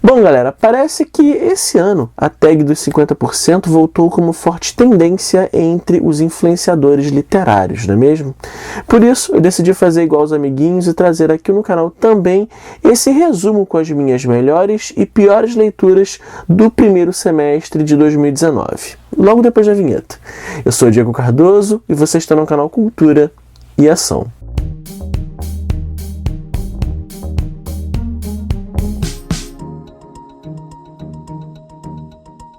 Bom, galera, parece que esse ano a tag dos 50% voltou como forte tendência entre os influenciadores literários, não é mesmo? Por isso, eu decidi fazer igual aos amiguinhos e trazer aqui no canal também esse resumo com as minhas melhores e piores leituras do primeiro semestre de 2019, logo depois da vinheta. Eu sou o Diego Cardoso e você está no canal Cultura e Ação.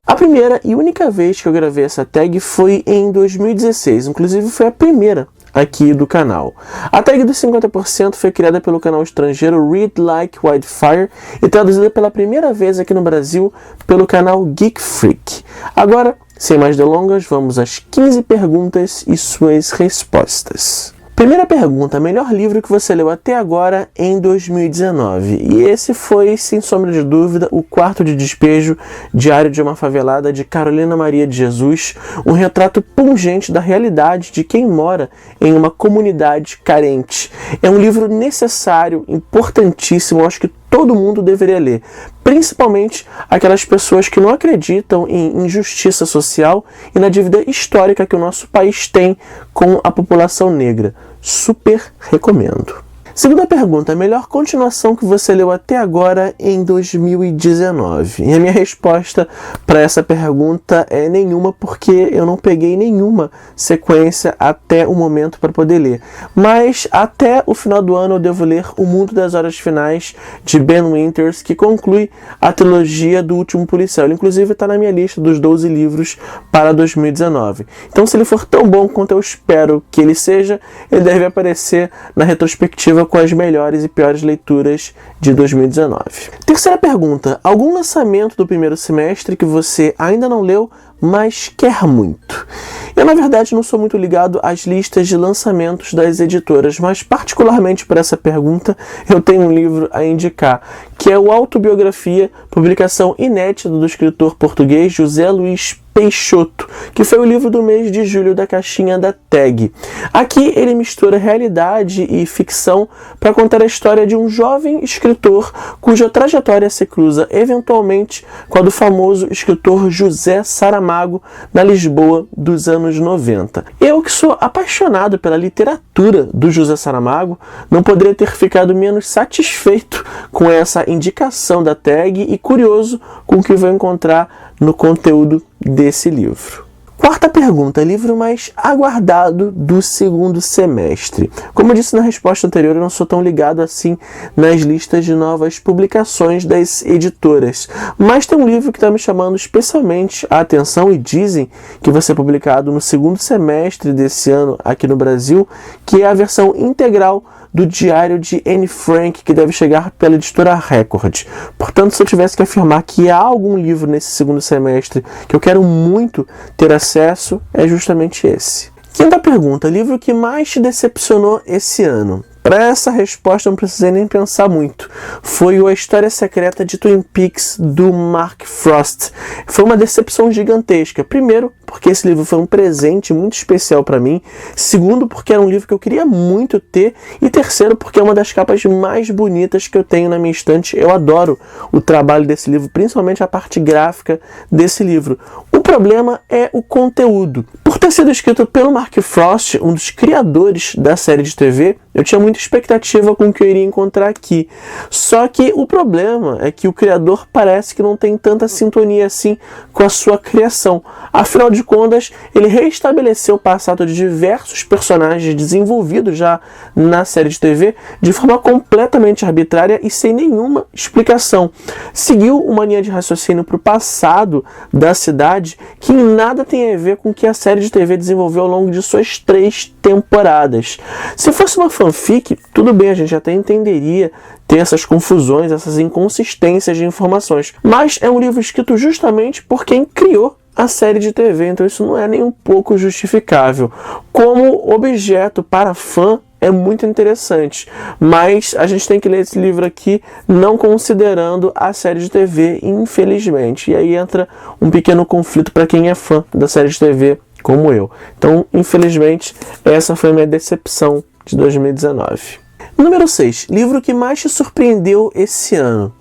A primeira e única vez que eu gravei essa tag foi em 2016, inclusive foi a primeira aqui do canal. A tag dos 50% foi criada pelo canal estrangeiro Read Like Wildfire e traduzida pela primeira vez aqui no Brasil pelo canal Geek Freak. Agora, sem mais delongas, vamos às 15 perguntas e suas respostas. Primeira pergunta, melhor livro que você leu até agora em 2019? E esse foi, sem sombra de dúvida, O Quarto de Despejo, Diário de uma Favelada, de Carolina Maria de Jesus, um retrato pungente da realidade de quem mora em uma comunidade carente. É um livro necessário, importantíssimo, acho que todo mundo deveria ler, principalmente aquelas pessoas que não acreditam em injustiça social e na dívida histórica que o nosso país tem com a população negra. Super recomendo. Segunda pergunta, a melhor continuação que você leu até agora em 2019? E a minha resposta para essa pergunta é nenhuma, porque eu não peguei nenhuma sequência até o momento para poder ler. Mas até o final do ano eu devo ler O Mundo das Horas Finais, de Ben Winters, que conclui a trilogia do Último Policial. Ele inclusive está na minha lista dos 12 livros para 2019. Então, se ele for tão bom quanto eu espero que ele seja, ele deve aparecer na retrospectiva com as melhores e piores leituras de 2019. Terceira pergunta, algum lançamento do primeiro semestre que você ainda não leu, mas quer muito? Eu, na verdade, não sou muito ligado às listas de lançamentos das editoras, mas particularmente para essa pergunta, eu tenho um livro a indicar, que é o Autobiografia, publicação inédita do escritor português José Luís Peixoto, que foi o livro do mês de julho da caixinha da tag. Aqui ele mistura realidade e ficção para contar a história de um jovem escritor cuja trajetória se cruza eventualmente com a do famoso escritor José Saramago na Lisboa dos anos 90. Eu, que sou apaixonado pela literatura do José Saramago, não poderia ter ficado menos satisfeito com essa indicação da tag e curioso com o que vou encontrar no conteúdo desse livro. Quarta pergunta, livro mais aguardado do segundo semestre. Como eu disse na resposta anterior, eu não sou tão ligado assim nas listas de novas publicações das editoras. Mas tem um livro que está me chamando especialmente a atenção e dizem que vai ser publicado no segundo semestre desse ano aqui no Brasil, que é a versão integral do Diário de Anne Frank, que deve chegar pela editora Record. Portanto, se eu tivesse que afirmar que há algum livro nesse segundo semestre que eu quero muito ter acesso, é justamente esse. Quinta pergunta, livro que mais te decepcionou esse ano? Para essa resposta eu não precisei nem pensar muito. Foi A História Secreta de Twin Peaks, do Mark Frost. Foi uma decepção gigantesca. Primeiro, porque esse livro foi um presente muito especial para mim. Segundo, porque era um livro que eu queria muito ter. E terceiro, porque é uma das capas mais bonitas que eu tenho na minha estante. Eu adoro o trabalho desse livro, principalmente a parte gráfica desse livro. O problema é o conteúdo. Por ter sido escrito pelo Mark Frost, um dos criadores da série de TV, eu tinha muita expectativa com o que eu iria encontrar aqui. Só que o problema é que o criador parece que não tem tanta sintonia assim com a sua criação. Afinal de contas, ele reestabeleceu o passado de diversos personagens desenvolvidos já na série de TV de forma completamente arbitrária e sem nenhuma explicação. Seguiu uma linha de raciocínio para o passado da cidade que em nada tem a ver com o que a série de TV desenvolveu ao longo de suas 3 temporadas. Se fosse uma fanfic, tudo bem, a gente até entenderia ter essas confusões, essas inconsistências de informações. Mas é um livro escrito justamente por quem criou a série de TV, então isso não é nem um pouco justificável. Como objeto para fã, é muito interessante, mas a gente tem que ler esse livro aqui não considerando a série de TV, infelizmente. E aí entra um pequeno conflito para quem é fã da série de TV, como eu. Então, infelizmente, essa foi a minha decepção de 2019. Número 6. Livro que mais te surpreendeu esse ano.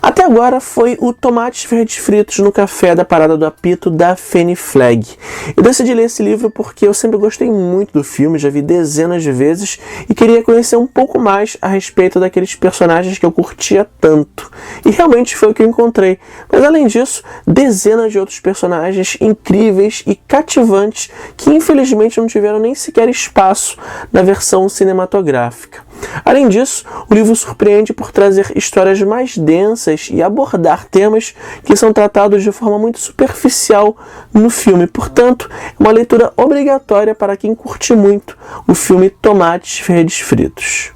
Até agora foi o Tomates Verdes Fritos no Café da Parada do Apito, da Fannie Flagg. Eu decidi ler esse livro porque eu sempre gostei muito do filme, já vi dezenas de vezes e queria conhecer um pouco mais a respeito daqueles personagens que eu curtia tanto. E realmente foi o que eu encontrei. Mas além disso, dezenas de outros personagens incríveis e cativantes que infelizmente não tiveram nem sequer espaço na versão cinematográfica. Além disso, o livro surpreende por trazer histórias mais densas e abordar temas que são tratados de forma muito superficial no filme. Portanto, é uma leitura obrigatória para quem curte muito o filme Tomates Verdes Fritos.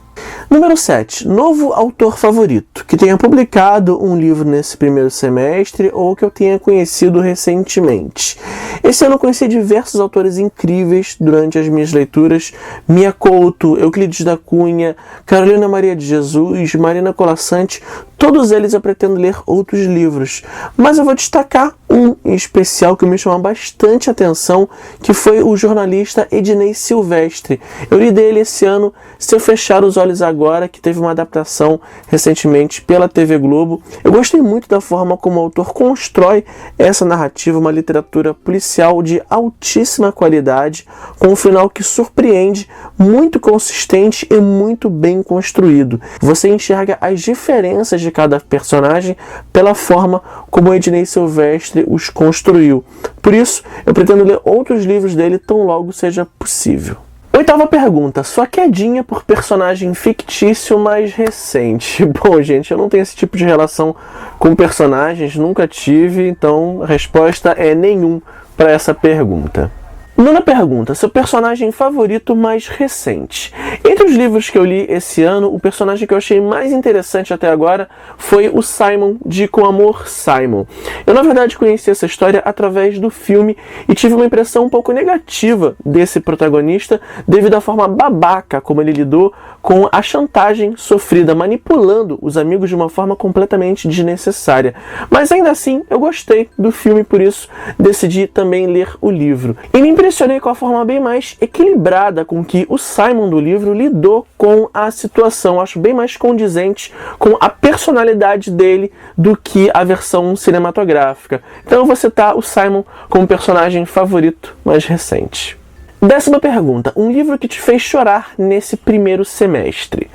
Número 7. Novo autor favorito, que tenha publicado um livro nesse primeiro semestre ou que eu tenha conhecido recentemente. Esse ano eu conheci diversos autores incríveis durante as minhas leituras: Mia Couto, Euclides da Cunha, Carolina Maria de Jesus, Marina Colasanti. Todos eles eu pretendo ler outros livros, mas eu vou destacar um em especial que me chamou bastante atenção, que foi o jornalista Ednei Silvestre. Eu li dele esse ano, Se Eu Fechar os Olhos Agora, que teve uma adaptação recentemente pela TV Globo. Eu gostei muito da forma como o autor constrói essa narrativa, uma literatura policial de altíssima qualidade, com um final que surpreende, muito consistente e muito bem construído. Você enxerga as diferenças de cada personagem pela forma como Ednei Silvestre os construiu. Por isso, eu pretendo ler outros livros dele tão logo seja possível. Oitava pergunta. Sua quedinha por personagem fictício mais recente. Bom, gente, eu não tenho esse tipo de relação com personagens, nunca tive, então a resposta é nenhum para essa pergunta. Nona pergunta. Seu personagem favorito mais recente. Entre os livros que eu li esse ano, o personagem que eu achei mais interessante até agora foi o Simon, de Com Amor, Simon. Eu, na verdade, conheci essa história através do filme e tive uma impressão um pouco negativa desse protagonista devido à forma babaca como ele lidou com a chantagem sofrida, manipulando os amigos de uma forma completamente desnecessária. Mas ainda assim, eu gostei do filme, por isso decidi também ler o livro. E me impressionei com a forma bem mais equilibrada com que o Simon do livro lidou com a situação. Acho bem mais condizente com a personalidade dele do que a versão cinematográfica. Então eu vou citar o Simon como personagem favorito mais recente. Décima pergunta. Um livro que te fez chorar nesse primeiro semestre.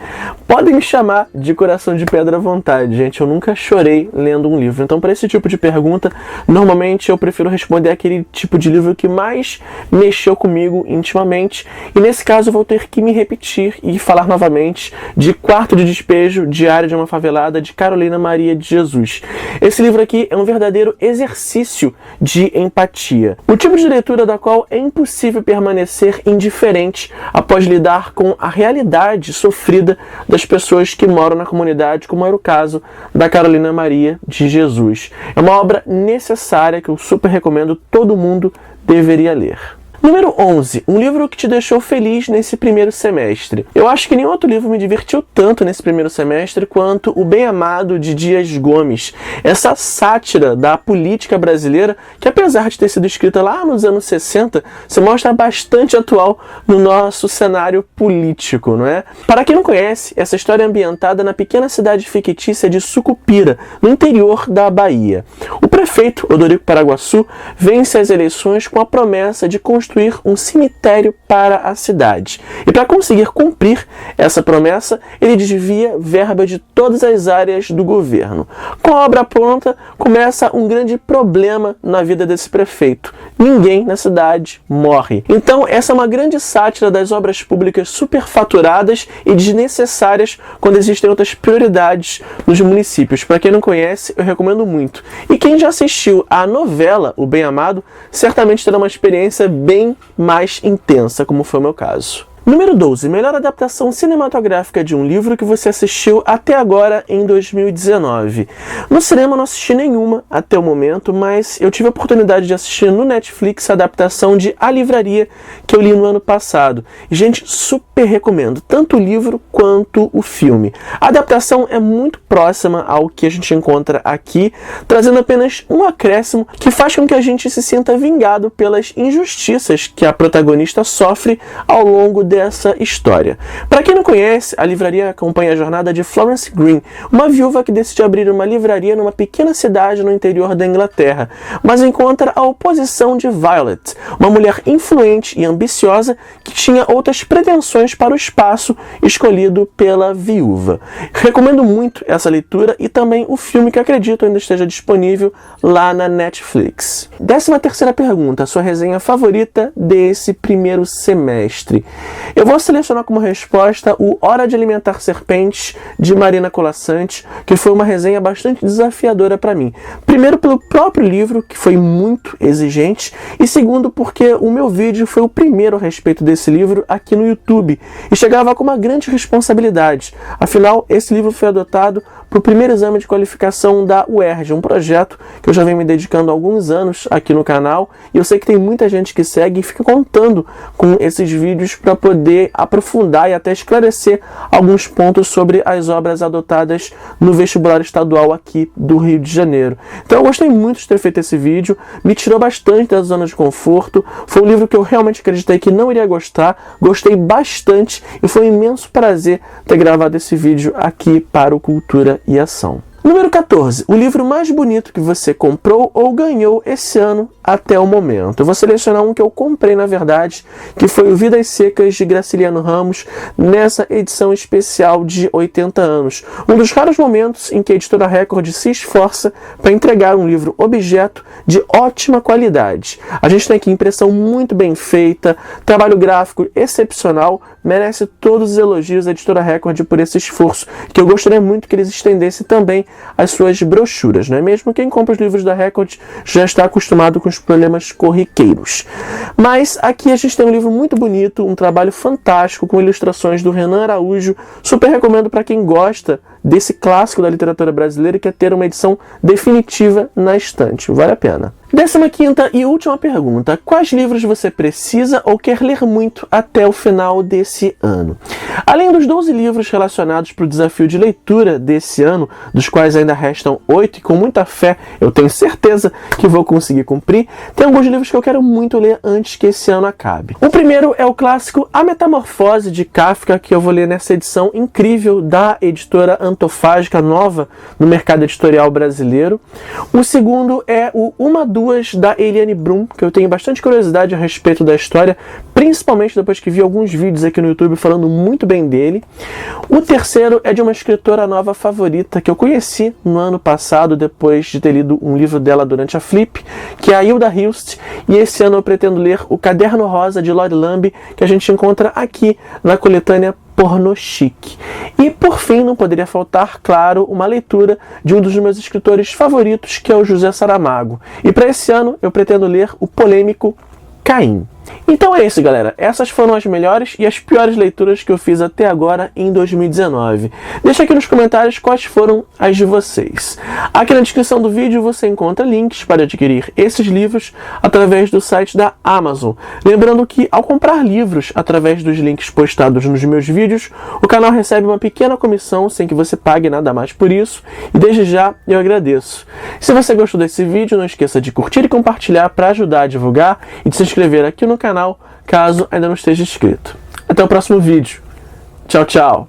Podem me chamar de coração de pedra à vontade, gente. Eu nunca chorei lendo um livro. Então, para esse tipo de pergunta, normalmente eu prefiro responder aquele tipo de livro que mais mexeu comigo intimamente. E nesse caso, eu vou ter que me repetir e falar novamente de Quarto de Despejo, Diário de uma Favelada, de Carolina Maria de Jesus. Esse livro aqui é um verdadeiro exercício de empatia. O tipo de leitura da qual é impossível permanecer indiferente após lidar com a realidade sofrida das pessoas que moram na comunidade, como era o caso da Carolina Maria de Jesus. É uma obra necessária que eu super recomendo, todo mundo deveria ler. Número 11. Um livro que te deixou feliz nesse primeiro semestre. Eu acho que nenhum outro livro me divertiu tanto nesse primeiro semestre quanto O Bem Amado, de Dias Gomes. Essa sátira da política brasileira, que apesar de ter sido escrita lá nos anos 60, se mostra bastante atual no nosso cenário político, não é? Para quem não conhece, essa história é ambientada na pequena cidade fictícia de Sucupira, no interior da Bahia. O prefeito, Odorico Paraguaçu, vence as eleições com a promessa de construir um cemitério para a cidade. E para conseguir cumprir essa promessa, ele desvia verba de todas as áreas do governo. Com a obra pronta, começa um grande problema na vida desse prefeito. Ninguém na cidade morre. Então, essa é uma grande sátira das obras públicas superfaturadas e desnecessárias quando existem outras prioridades nos municípios. Para quem não conhece, eu recomendo muito. E quem já assistiu à novela O Bem Amado, certamente terá uma experiência bem mais intensa, como foi o meu caso. Número 12. Melhor adaptação cinematográfica de um livro que você assistiu até agora em 2019. No cinema eu não assisti nenhuma até o momento, mas eu tive a oportunidade de assistir no Netflix a adaptação de A Livraria, que eu li no ano passado. E, gente, super recomendo, tanto o livro quanto o filme. A adaptação é muito próxima ao que a gente encontra aqui, trazendo apenas um acréscimo que faz com que a gente se sinta vingado pelas injustiças que a protagonista sofre ao longo dessa história. Para quem não conhece, a livraria acompanha a jornada de Florence Green, uma viúva que decide abrir uma livraria numa pequena cidade no interior da Inglaterra, mas encontra a oposição de Violet, uma mulher influente e ambiciosa que tinha outras pretensões para o espaço escolhido pela viúva. Recomendo muito essa leitura e também o filme, que acredito ainda esteja disponível lá na Netflix. 13ª pergunta, sua resenha favorita desse primeiro semestre. Eu vou selecionar como resposta o Hora de Alimentar Serpentes, de Marina Colasanti, que foi uma resenha bastante desafiadora para mim. Primeiro, pelo próprio livro, que foi muito exigente, e segundo, porque o meu vídeo foi o primeiro a respeito desse livro aqui no YouTube, e chegava com uma grande responsabilidade. Afinal, esse livro foi adotado para o primeiro exame de qualificação da UERJ, um projeto que eu já venho me dedicando há alguns anos aqui no canal, e eu sei que tem muita gente que segue e fica contando com esses vídeos para poder aprofundar e até esclarecer alguns pontos sobre as obras adotadas no vestibular estadual aqui do Rio de Janeiro. Então eu gostei muito de ter feito esse vídeo, me tirou bastante da zona de conforto, foi um livro que eu realmente acreditei que não iria gostar, gostei bastante e foi um imenso prazer ter gravado esse vídeo aqui para o Cultura e Ação. Número 14. O livro mais bonito que você comprou ou ganhou esse ano até o momento. Eu vou selecionar um que eu comprei, na verdade, que foi o Vidas Secas, de Graciliano Ramos, nessa edição especial de 80 anos. Um dos raros momentos em que a Editora Record se esforça para entregar um livro objeto de ótima qualidade. A gente tem aqui impressão muito bem feita, trabalho gráfico excepcional, merece todos os elogios da Editora Record por esse esforço, que eu gostaria muito que eles estendessem também as suas brochuras, não é mesmo? Quem compra os livros da Record já está acostumado com os problemas corriqueiros. Mas aqui a gente tem um livro muito bonito, um trabalho fantástico, com ilustrações do Renan Araújo. Super recomendo para quem gosta desse clássico da literatura brasileira e quer ter uma edição definitiva na estante. Vale a pena. 15ª e última pergunta. Quais livros você precisa ou quer ler muito até o final desse ano? Além dos 12 livros relacionados para o desafio de leitura desse ano, dos quais ainda restam 8, e com muita fé eu tenho certeza que vou conseguir cumprir, tem alguns livros que eu quero muito ler antes que esse ano acabe. O primeiro é o clássico A Metamorfose, de Kafka, que eu vou ler nessa edição incrível da editora Antofágica, nova no mercado editorial brasileiro. O segundo é o Uma Duas, da Eliane Brum, que eu tenho bastante curiosidade a respeito da história, principalmente depois que vi alguns vídeos aqui no YouTube falando muito bem dele. O terceiro é de uma escritora nova favorita que eu conheci no ano passado, depois de ter lido um livro dela durante a Flip, que é a Hilda Hilst, e esse ano eu pretendo ler O Caderno Rosa, de Lori Lambe, que a gente encontra aqui na coletânea Porno Chique. E por fim, não poderia faltar, claro, uma leitura de um dos meus escritores favoritos, que é o José Saramago. E para esse ano eu pretendo ler o polêmico Caim. Então é isso, galera. Essas foram as melhores e as piores leituras que eu fiz até agora em 2019. Deixa aqui nos comentários quais foram as de vocês. Aqui na descrição do vídeo você encontra links para adquirir esses livros através do site da Amazon. Lembrando que, ao comprar livros através dos links postados nos meus vídeos, o canal recebe uma pequena comissão sem que você pague nada mais por isso, e desde já eu agradeço. Se você gostou desse vídeo, não esqueça de curtir e compartilhar para ajudar a divulgar, e de se inscrever aqui no canal, caso ainda não esteja inscrito. Até o próximo vídeo. Tchau, tchau!